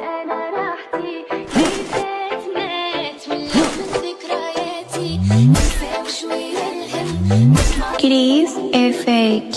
انا راحتي نسيت مات من ذكرياتي نسيت شوية الهم Cris FX